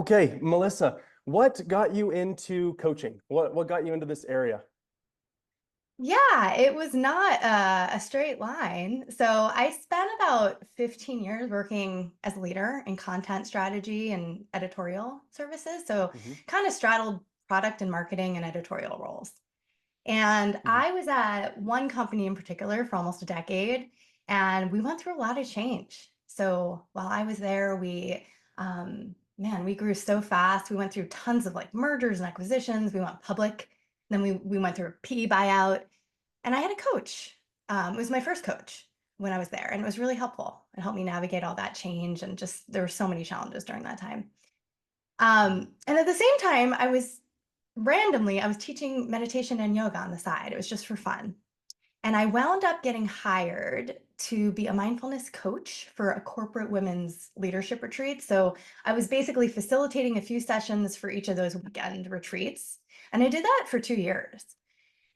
Okay, Melissa, what got you into coaching? What got you into this area? Yeah, it was not a straight line. So I spent about 15 years working as a leader in content strategy and editorial services. So Hmm. kind of straddled product and marketing and editorial roles. And Hmm. I was at one company in particular for almost a decade, and we went through a lot of change. So while I was there, we grew so fast. We went through tons of like mergers and acquisitions. We went public. Then we went through a PE buyout. And I had a coach. It was my first coach when I was there, and it was really helpful. It helped me navigate all that change, and just there were so many challenges during that time. And at the same time, I was teaching meditation and yoga on the side. It was just for fun. And I wound up getting hired to be a mindfulness coach for a corporate women's leadership retreat. So I was basically facilitating a few sessions for each of those weekend retreats. And I did that for 2 years.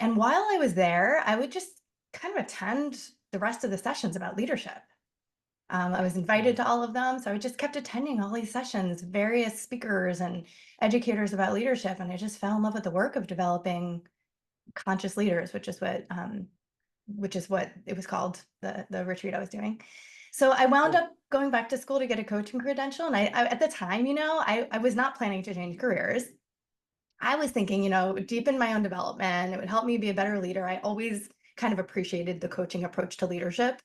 And while I was there, I would just kind of attend the rest of the sessions about leadership. I was invited Hmm. to all of them, so I just kept attending all these sessions, various speakers and educators about leadership, and I just fell in love with the work of developing conscious leaders, which is what it was called, the retreat I was doing. So I wound Cool. up going back to school to get a coaching credential, and I at the time, I was not planning to change careers. I was thinking, deepen my own development. It would help me be a better leader. I always kind of appreciated the coaching approach to leadership.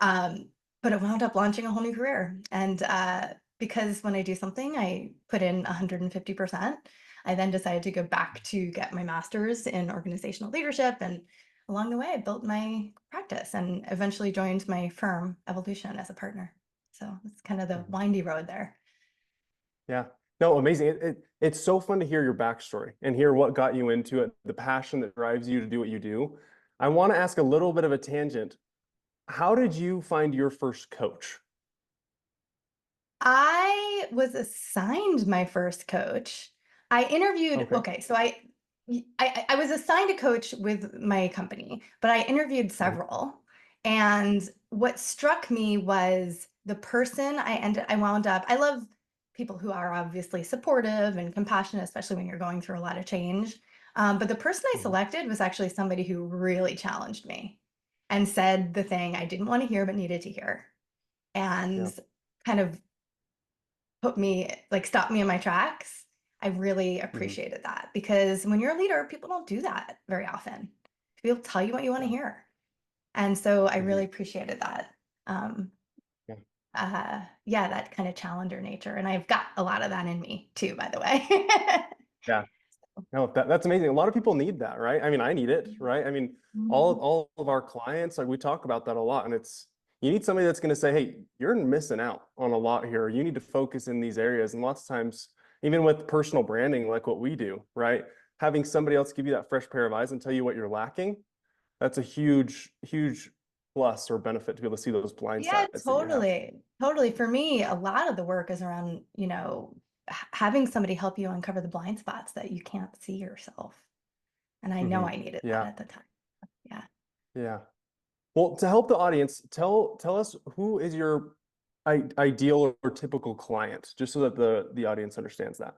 But it wound up launching a whole new career. And because when I do something, I put in 150%. I then decided to go back to get my master's in organizational leadership. And along the way, I built my practice and eventually joined my firm, Evolution, as a partner. So it's kind of the Hmm. windy road there. Yeah. No, amazing. It's so fun to hear your backstory and hear what got you into it, the passion that drives you to do what you do. I want to ask a little bit of a tangent. How did you find your first coach? I was assigned my first coach. I interviewed, Okay. okay, so I was assigned a coach with my company, but I interviewed Mhm. several. And what struck me was the person I wound up, I love people who are obviously supportive and compassionate, especially when you're going through a lot of change. But the person I Mhm. selected was actually somebody who really challenged me and said the thing I didn't want to hear but needed to hear, and Yeah. kind of stopped me in my tracks. I really Mhm. appreciated that, because when you're a leader, people don't do that very often. People tell you what you want to Yeah. hear. And so I really Mhm. appreciated that. Um, Yeah. yeah, that kind of challenger nature. And I've got a lot of that in me too, by the way. Yeah. No, that's amazing. A lot of people need that, right? I mean, I need it, right? I mean, Mhm. all of our clients, like we talk about that a lot, and it's you need somebody that's going to say, "Hey, you're missing out on a lot here. You need to focus in these areas." And lots of times, even with personal branding, like what we do, right? Having somebody else give you that fresh pair of eyes and tell you what you're lacking, that's a huge, huge plus or benefit to be able to see those blind Yeah, sides that you have. totally. Totally. For me, a lot of the work is around, having somebody help you uncover the blind spots that you can't see yourself. And I know Hmm. I needed that Yeah, at the time. Yeah. yeah. Well, to help the audience, tell us who is your ideal or typical client, just so that the audience understands that.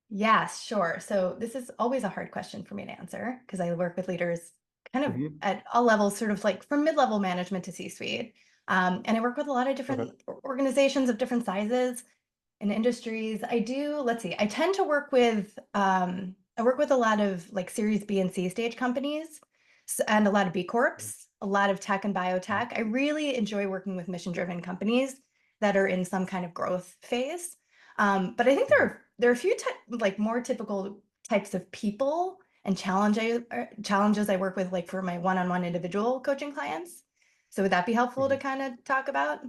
Yes, sure. So this is always a hard question for me to answer, because I work with leaders kind of Hmm. at all levels, sort of like from mid-level management to C-suite. And I work with a lot of Okay. different organizations of different sizes and industries. Let's see, I work with a lot of like Series B and C stage companies, and a lot of B Corps, a lot of tech and Mhm. biotech. I really enjoy working with mission-driven companies that are in some kind of growth phase. But I think Mhm. there are a few like more typical types of people and challenges I work with, like for my one-on-one individual coaching clients. So would that be helpful to Mhm. kind of talk about?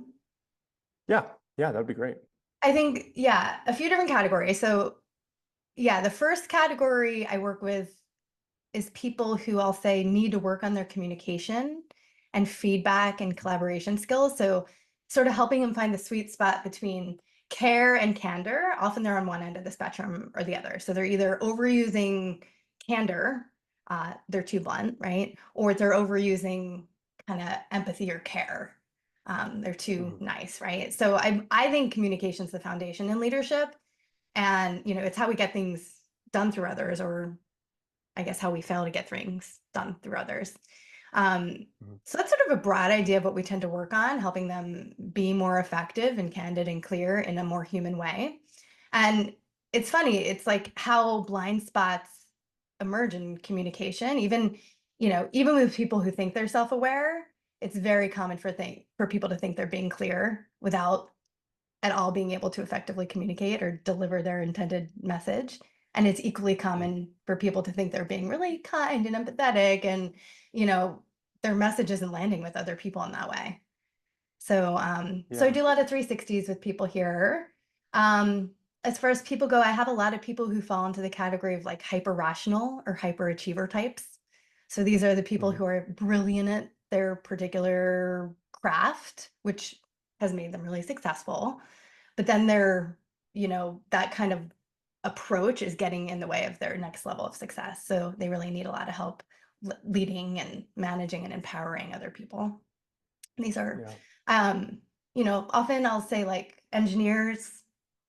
Yeah, yeah, that'd be great. I think, yeah, a few different categories. So yeah, the first category I work with is people who, I'll say, need to work on their communication and feedback and collaboration skills. So sort of helping them find the sweet spot between care and candor. Often they're on one end of the spectrum or the other. So they're either overusing candor, they're too blunt, right? Or they're overusing kind of empathy or care. They're too Mhm. nice, right? So I think communication is the foundation in leadership. And, it's how we get things done through others, or I guess how we fail to get things done through others. Um, Mhm. so that's sort of a broad idea of what we tend to work on, helping them be more effective and candid and clear in a more human way. And it's funny, it's like how blind spots emerge in communication. Even with people who think they're self-aware, it's very common for people to think they're being clear without at all being able to effectively communicate or deliver their intended message. And it's equally Mhm. common for people to think they're being really kind and empathetic, and, you know, their message isn't landing with other people in that way. So I Yeah. do a lot of 360s with people here. Um, as far as people go, I have a lot of people who fall into the category of like hyper rational or hyper achiever types. So these are the people Mhm. who are brilliant at their particular craft, which has made them really successful. But then that kind of approach is getting in the way of their next level of success. So they really need a lot of help leading and managing and empowering other people. These are, Yeah. um, often I'll say like engineers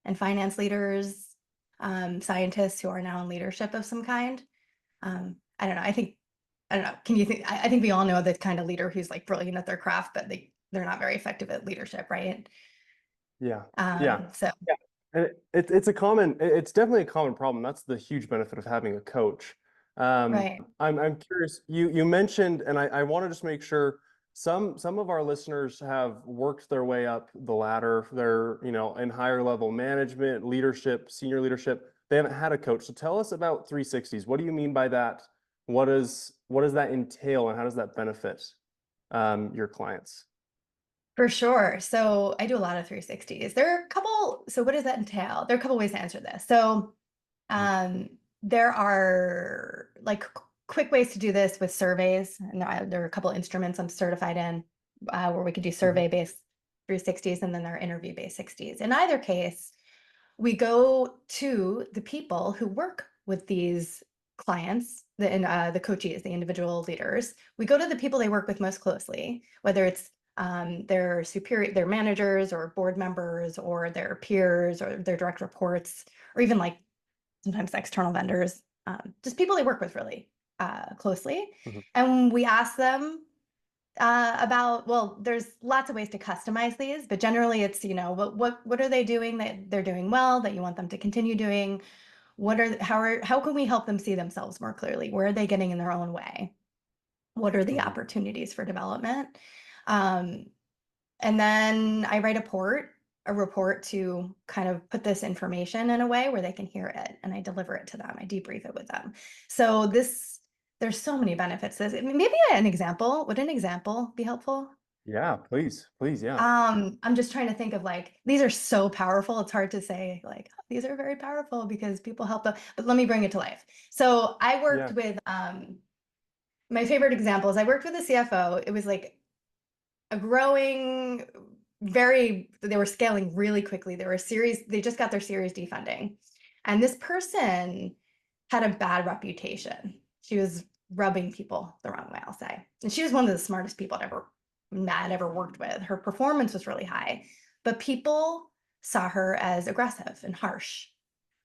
and finance leaders, scientists who are now in leadership of some kind. I don't know. I don't know. Can you think? I think we all know the kind of leader who's like brilliant at their craft, but they're not very effective at leadership, right? Yeah. Yeah. So Yeah. And it's definitely a common problem. That's the huge benefit of having a coach. right. I'm curious, you mentioned, and I want to just make sure some of our listeners have worked their way up the ladder. They're, in higher level management, leadership, senior leadership. They haven't had a coach. So tell us about 360s. What do you mean by that? What does that entail, and how does that benefit your clients? For sure. So I do a lot of 360s. So what does that entail? There are a couple ways to answer this. So Mhm. um, there are like quick ways to do this with surveys. And there are a couple instruments I'm certified in, where we could do Mhm. survey-based 360s, and then there are interview-based 60s. In either case, we go to the people who work with these clients, the coaches, the individual leaders. We go to the people they work with most closely, whether it's their managers or board members or their peers or their direct reports, or even like sometimes external vendors, just people they work with really closely. Mhm. And we ask them there's lots of ways to customize these, but generally it's, what are they doing that they're doing well that you want them to continue doing? How can we help them see themselves more clearly? Where are they getting in their own way? What are the Mhm. opportunities for development? Um, and then I write a report to kind of put this information in a way where they can hear it, and I deliver it to them. I debrief it with them. So there's so many benefits to this. Maybe an example. Would an example be helpful? Yeah, please, please, yeah. I'm just trying to think of like, these are so powerful. It's hard to say like, "Oh, these are very powerful because people help them," but let me bring it to life. So I worked Yeah. with, my favorite example is I worked with a CFO. It was like a growing, they were scaling really quickly. They just got their Series D funding. And this person had a bad reputation. She was rubbing people the wrong way, I'll say. And she was one of the smartest people I'd ever worked with. Her performance was really high, but people saw her as aggressive and harsh.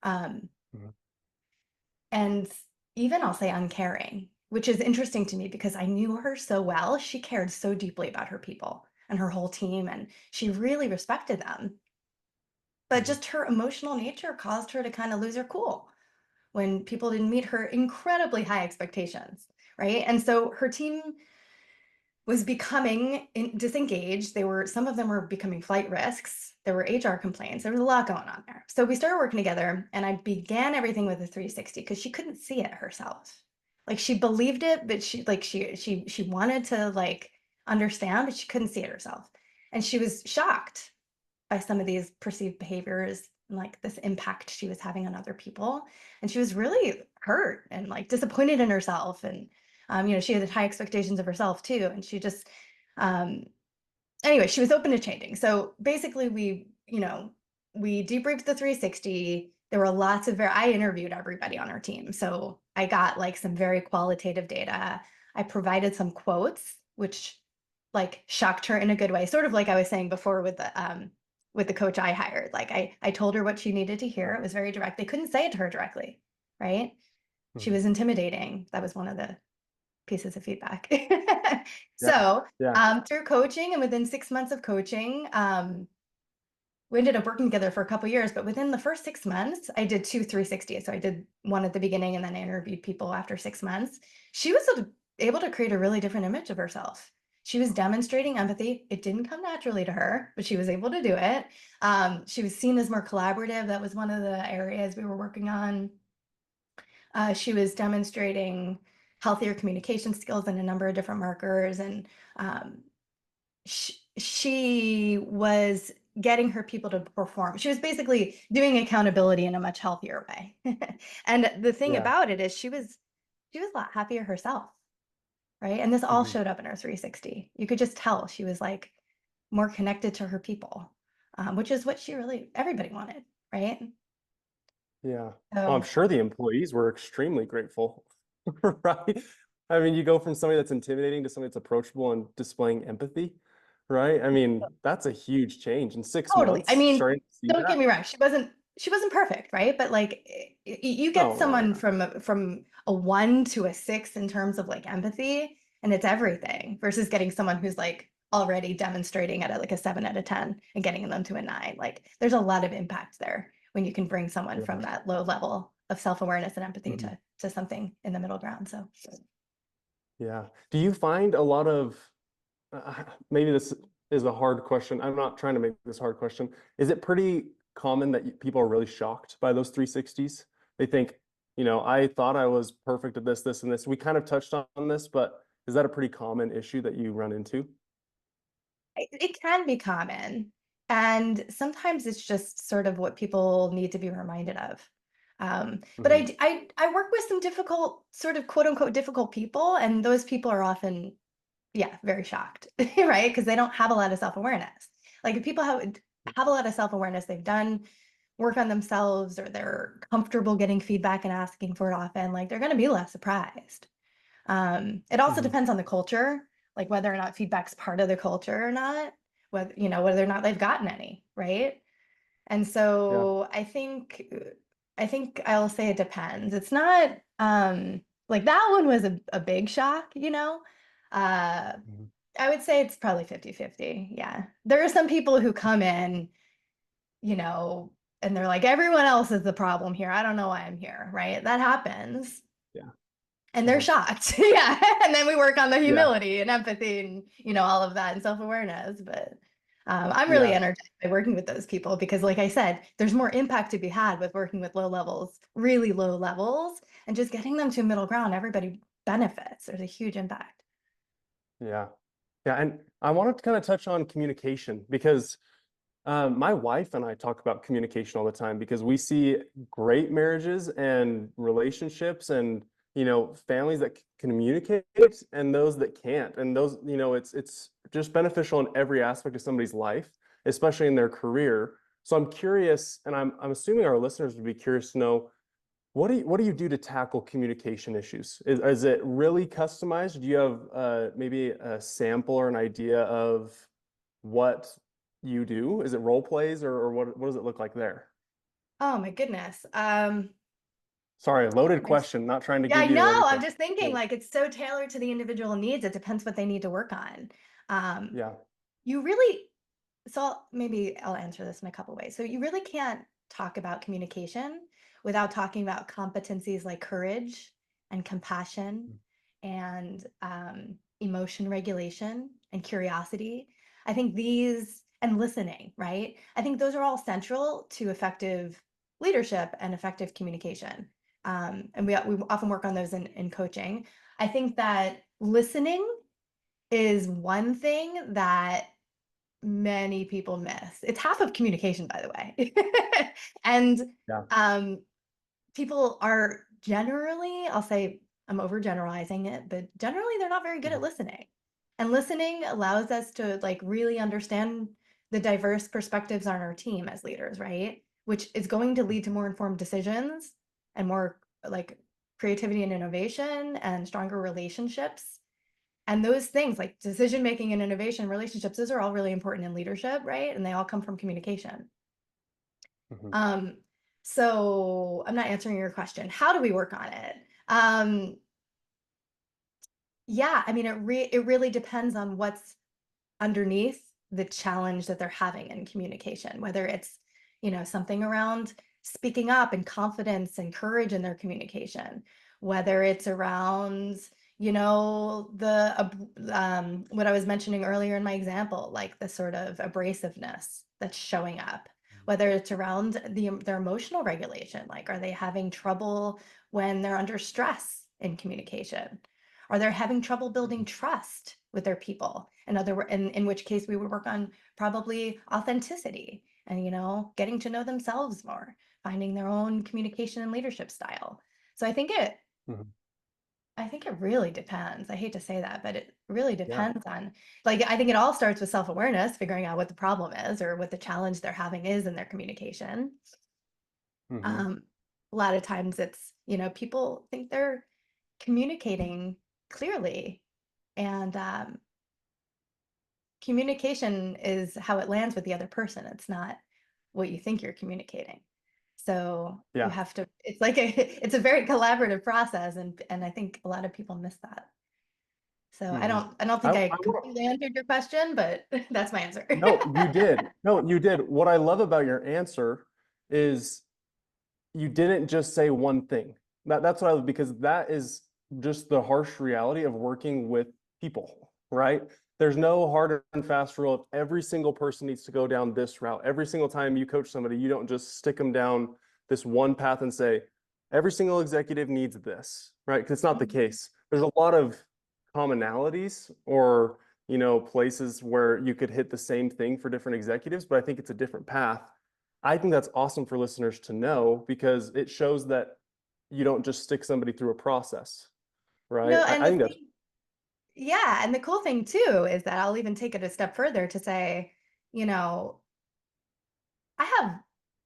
Um, Mhm. and even I'll say uncaring, which is interesting to me because I knew her so well. She cared so deeply about her people and her whole team, and she really respected them. But Mhm. just her emotional nature caused her to kind of lose her cool when people didn't meet her incredibly high expectations, right? And so her team was becoming disengaged. Some of them were becoming flight risks. There were HR complaints. There was a lot going on there. So we started working together, and I began everything with a 360 because she couldn't see it herself. Like she believed it, but she wanted to like understand, but she couldn't see it herself. And she was shocked by some of these perceived behaviors and like this impact she was having on other people. And she was really hurt and like disappointed in herself. And, she had high expectations of herself too. And she just, um, anyway, she was open to changing. So basically we debriefed the 360. There were I interviewed everybody on our team. So I got like some very qualitative data. I provided some quotes, which like shocked her in a good way, sort of like I was saying before with the with the coach I hired. Like I told her what she needed to hear. It was very direct. They couldn't say it to her directly, right? She Mhm. was intimidating. That was one of the pieces of feedback. Yeah. So Yeah. through coaching and within 6 months of coaching, we ended up working together for a couple years, but within the first 6 months, I did two 360s. So I did one at the beginning and then I interviewed people after 6 months. She was able to create a really different image of herself. She was demonstrating empathy. It didn't come naturally to her, but she was able to do it. She was seen as more collaborative. That was one of the areas we were working on. She was demonstrating healthier communication skills in a number of different markers. And um, she was getting her people to perform. She was basically doing accountability in a much healthier way. And the thing Yeah. about it is she was a lot happier herself, right? And this all Mhm. showed up in her 360. You could just tell she was like more connected to her people, which is what everybody wanted, right? Yeah. Well, I'm So sure the employees were extremely grateful, right? I mean, you go from somebody that's intimidating to somebody that's approachable and displaying empathy, right? I mean, that's a huge change in six totally. I months, mean, starting to see don't get that. me wrong. She wasn't perfect, right? But like you get No, no, someone yeah. from a 1 to a 6 in terms of like empathy, and it's everything versus getting someone who's like already demonstrating at like a 7 out of 10 and getting them to a 9. Like there's a lot of impact there when you can bring someone Yeah. from that low level of self-awareness and empathy Mhm. to something in the middle ground. So Yeah. Do you find a lot of, maybe this is a hard question. I'm not trying to make this a hard question. Is it pretty common that people are really shocked by those 360s? They think, I thought I was perfect at this, this, and this. We kind of touched on this, but is that a pretty common issue that you run into? it can be common. And sometimes it's just sort of what people need to be reminded of. But Hmm. I work with some difficult, sort of quote unquote difficult people, and those people are often, yeah, very shocked, right? Because they don't have a lot of self awareness. Like if people have a lot of self awareness, they've done work on themselves, or they're comfortable getting feedback and asking for it often, like they're going to be less surprised. It also Hmm. depends on the culture, like whether or not feedback's part of the culture or not, whether or not they've gotten any, right? And Yeah. so I think I'll say it depends. It's not like that one was a big shock, you know. Uh Mhm. I would say it's probably 50-50. Yeah. There are some people who come in, you know, and they're like, everyone else is the problem here. I don't know why I'm here, right? That happens Yeah. and they're Uh-huh. shocked. Yeah. And then we work on the Yeah. humility and empathy and all of that and self-awareness. But I'm really Yeah. energized by working with those people because like I said, there's more impact to be had with working with low levels, really low levels, and just getting them to middle ground. Everybody benefits. There's a huge impact. Yeah. Yeah. And I wanted to kind of touch on communication because my wife and I talk about communication all the time because we see great marriages and relationships and families that communicate and those that can't. And those, it's just beneficial in every aspect of somebody's life, especially in their career. So I'm curious, and I'm assuming our listeners would be curious to know what do you do to tackle communication issues? Is it really customized? Do you have maybe a sample or an idea of what you do? Is it role plays or what does it look like there? Oh my goodness. Sorry, loaded There's question, not trying to Yeah, I give you know. I'm everything. just thinking Yeah. like it's so tailored to the individual needs. It depends what they need to work on. Um, Yeah. you really maybe I'll answer this in a couple ways. So you really can't talk about communication without talking about competencies like courage and compassion and emotion regulation and curiosity. I think these and listening, right? I think those are all central to effective leadership and effective communication. And we often work on those in coaching. I think that listening is one thing that many people miss. It's half of communication, by the way. And Yeah. um, people are generally, I'll say I'm overgeneralizing it, but generally they're not very good at Mhm. listening. And listening allows us to like really understand the diverse perspectives on our team as leaders, right? Which is going to lead to more informed decisions and more like creativity and innovation and stronger relationships And those things like decision making and innovation, relationships, those are all really important in leadership, right? And they all come from communication. Mhm. Um, so I'm not answering your question. How do we work on it? Um, yeah, I mean, it really depends on what's underneath the challenge that they're having in communication, whether it's, something around speaking up and confidence and courage in their communication, whether it's around, what I was mentioning earlier in my example, like the sort of abrasiveness that's showing up, whether it's around their emotional regulation, like are they having trouble when they're under stress in communication? Are they having trouble building Mhm. trust with their people? In which case we would work on probably authenticity and getting to know themselves more, finding their own communication and leadership style. So Mhm. I think it really depends. I hate to say that, but it really Yeah. depends on, like, I think it all starts with self-awareness, figuring out what the problem is or what the challenge they're having is in their communication. Hmm. Um, a lot of times it's, people think they're communicating clearly, and communication is how it lands with the other person. It's not what you think you're communicating. So you Yeah. have to, it's like it's a very collaborative process, and I think a lot of people miss that. So I Hmm. don't I don't think I I want completely answered your question, but that's my answer. no, you did. No, you did. What I love about your answer is you didn't just say one thing. That's what I love, because that is just the harsh reality of working with people, right? There's no hard and fast rule. Every single person needs to go down this route. Every single time you coach somebody, you don't just stick them down this one path and say, every single executive needs this, right? Because it's not the Mhm. case. There's a lot of commonalities or, places where you could hit the same thing for different executives, but I think it's a different path. I think that's awesome for listeners to know because it shows that you don't just stick somebody through a process, right? No, I, and I the think that's thing, yeah, and the cool thing too is that I'll even take it a step further to say, you know, I have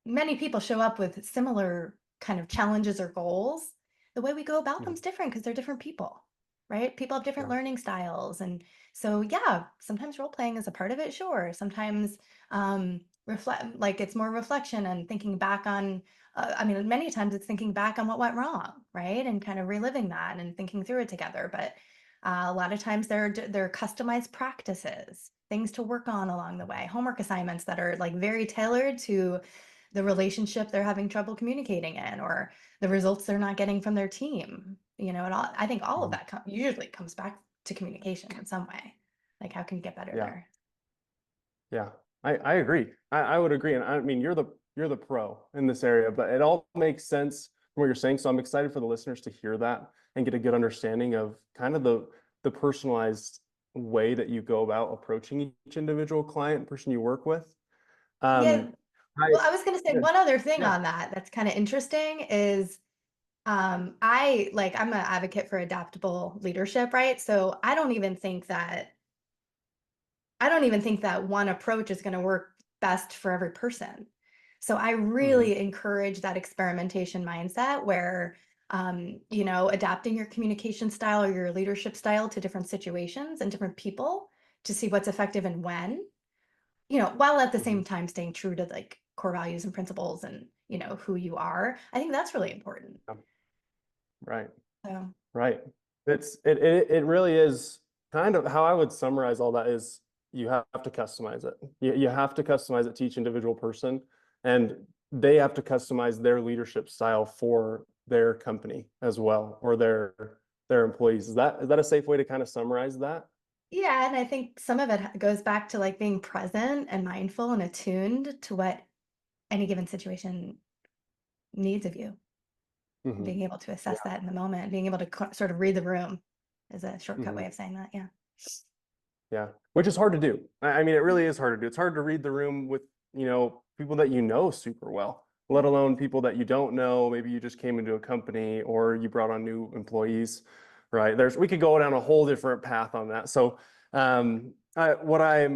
many people show up with similar kind of challenges or goals. The way we go about them Mhm. is different because they're different people, right? People have different Yeah. learning styles. And so, yeah, sometimes role playing is a part of it, sure. Sometimes reflect, like it's more reflection and thinking back on, I mean, many times it's thinking back on what went wrong, right? And kind of reliving that and thinking through it together. But a lot of times they're customized practices, things to work on along the way, homework assignments that are like very tailored to the relationship they're having trouble communicating in, or the results they're not getting from their team. I think all of Mhm. that usually comes back to communication in some way. Like, how can you get better Yeah. there? Yeah. I agree. I would agree. And I mean, you're the pro in this area, but it all makes sense from what you're saying. So I'm excited for the listeners to hear that and get a good understanding of kind of the personalized way that you go about approaching each individual client, person you work with. Yeah. Um, I Well, I was going to say yeah, one other thing yeah. on that that's kind of interesting is I'm an advocate for adaptable leadership, right? So I don't even think that one approach is going to work best for every person. So I Mhm. really encourage that experimentation mindset where, adapting your communication style or your leadership style to different situations and different people to see what's effective and when, while at the Mhm. same time staying true to like core values and principles and, who you are. I think that's really important. Yeah. Right. So, Right. It really is kind of how I would summarize all that is you have to customize it. You have to customize it to each individual person, and they have to customize their leadership style for their company as well, or their employees. Is that a safe way to kind of summarize that? yeah, and I think some of it goes back to like being present and mindful and attuned to what any given situation needs of you, Hmm. being able to assess Yeah. that in the moment, being able to sort of read the room is a shortcut Hmm. way of saying that. Yeah. Yeah, which is hard to do. I mean, it really is hard to do. It's hard to read the room with, people that you know super well, let Mhm. alone people that you don't know. Maybe you just came into a company or you brought on new employees, right? We could go down a whole different path on that. So, what I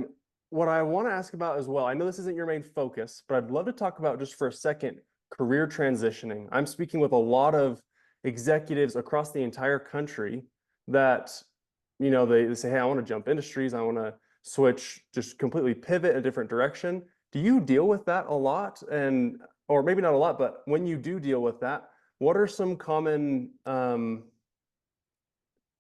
want to ask about as well, I know this isn't your main focus, but I'd love to talk about just for a second career transitioning. I'm speaking with a lot of executives across the entire country that they say, hey, I want to jump industries. I want to switch, just completely pivot a different direction. Do you deal with that a lot? And, or maybe not a lot, but when you do deal with that, what are some common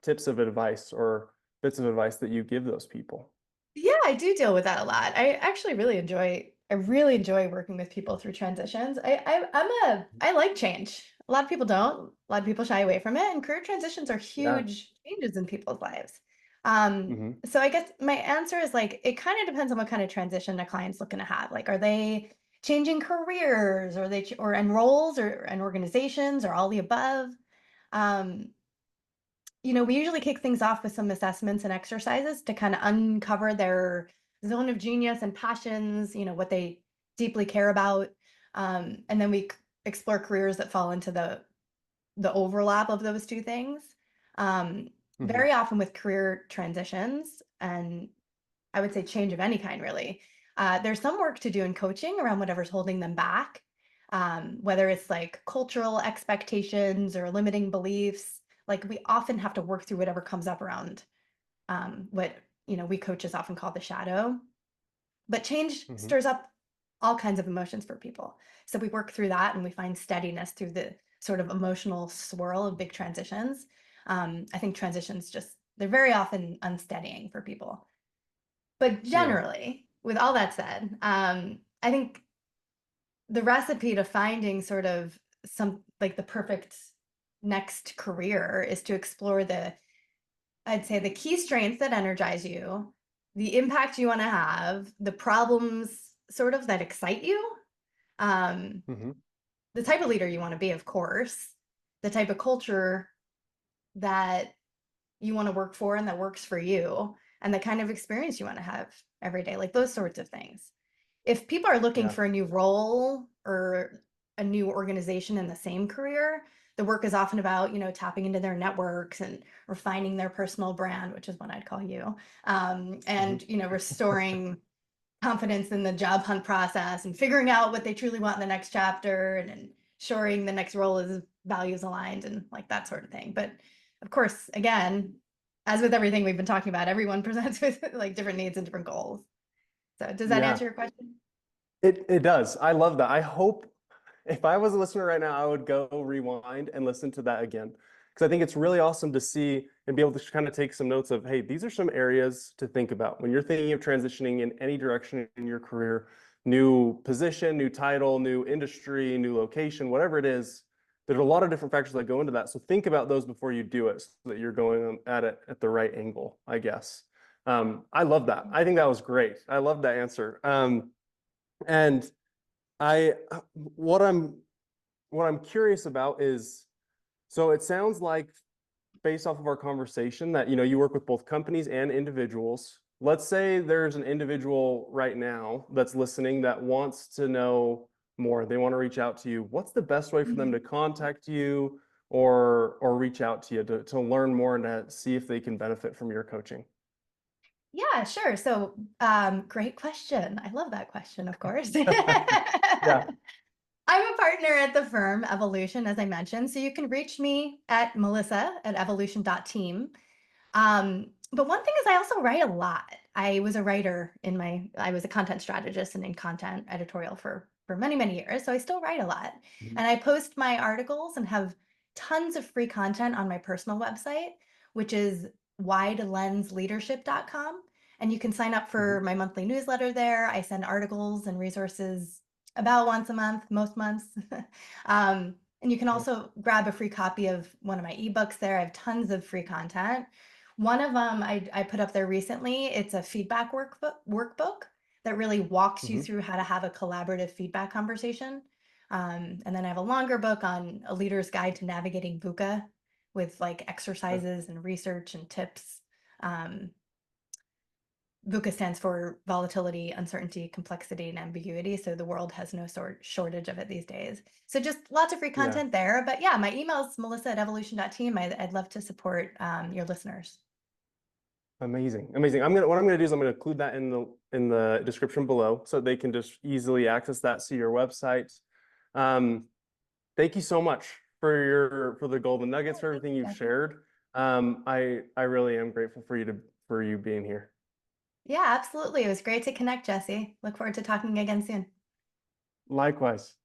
tips of advice or bits of advice that you give those people? Yeah, I do deal with that a lot. I really enjoy working with people through transitions. I like change. A lot of people don't. A lot of people shy away from it, and career transitions are Yeah. huge changes in people's lives. Hmm. So I guess my answer is like it kind of depends on what kind of transition a client's looking to have. Like, are they changing careers, or or and roles, or and organizations, or all the above? Um, we usually kick things off with some assessments and exercises to kind of uncover their zone of genius and passions, what they deeply care about. And then explore careers that fall into the overlap of those two things. Um, Hmm. Very often with career transitions, and I would say change of any kind, really. There's some work to do in coaching around whatever's holding them back, whether it's like cultural expectations or limiting beliefs. Like we often have to work through whatever comes up around what we coaches often call the shadow. But change Hmm. stirs up all kinds of emotions for people. So we work through that and we find steadiness through the sort of emotional swirl of big transitions. I think transitions they're very often unsteadying for people. But Yeah. generally, with all that said, I think the recipe to finding sort of some like the perfect next career is to explore I'd say the key strengths that energize you, the impact you want to have, the problems sort of that excite you, um, Hmm. the type of leader you want to be, of course, the type of culture that you want to work for and that works for you, and the kind of experience you want to have every day, like those sorts of things. If people are looking Yeah. for a new role or a new organization in the same career, the work is often about, tapping into their networks and refining their personal brand, which is what I'd call you, Hmm. and, restoring confidence in the job hunt process and figuring out what they truly want in the next chapter and ensuring the next role is values aligned and like that sort of thing. But of course, again, as with everything we've been talking about, everyone presents with like different needs and different goals. So does that Yeah. answer your question? It does. I love that. I hope if I was a listener right now, I would go rewind and listen to that again. Because I think it's really awesome to see and be able to kind of take some notes of, hey, these are some areas to think about when you're thinking of transitioning in any direction in your career, new position, new title, new industry, new location, whatever it is. There's a lot of different factors that go into that. So think about those before you do it so that you're going at it at the right angle, I guess. I love that. I think that was great. I love that answer. And I what I'm curious about is, so it sounds like based off of our conversation that you work with both companies and individuals. Let's say there's an individual right now that's listening that wants to know more. They want to reach out to you. What's the best way for them to Mhm. contact you or reach out to you to learn more and to see if they can benefit from your coaching? Yeah, sure. So, great question. I love that question, of course. Yeah. I'm a partner at the firm Evolution, as I mentioned. So you can reach me at melissa@evolution.team. But one thing is I also write a lot. I was a content strategist and in content editorial for many, many years. So I still write a lot. Mhm. And I post my articles and have tons of free content on my personal website, which is widelensleadership.com. And you can sign up for Mhm. my monthly newsletter there. I send articles and resources about once a month, most months. And you can Nice. also grab a free copy of one of my ebooks there. I have tons of free content. One of them I put up there recently. It's a feedback workbook that really walks you Mhm. through how to have a collaborative feedback conversation. And then I have a longer book on a leader's guide to navigating VUCA with like Okay. exercises and research and tips. Um, VUCA stands for volatility, uncertainty, complexity, and ambiguity. So the world has no shortage of it these days. So just lots of free Yeah. content there. But yeah, my email is melissa@evolution.team. I'd love to support your listeners. Amazing. Amazing. What I'm gonna do is I'm gonna include that in the description below so they can just easily access that, see your website. Um, Thank you so much for the golden nuggets, Oh, for thank everything you, you've Jesse. shared. I really am grateful for you being here. Yeah, absolutely. It was great to connect, Jesse. Look forward to talking again soon. Likewise.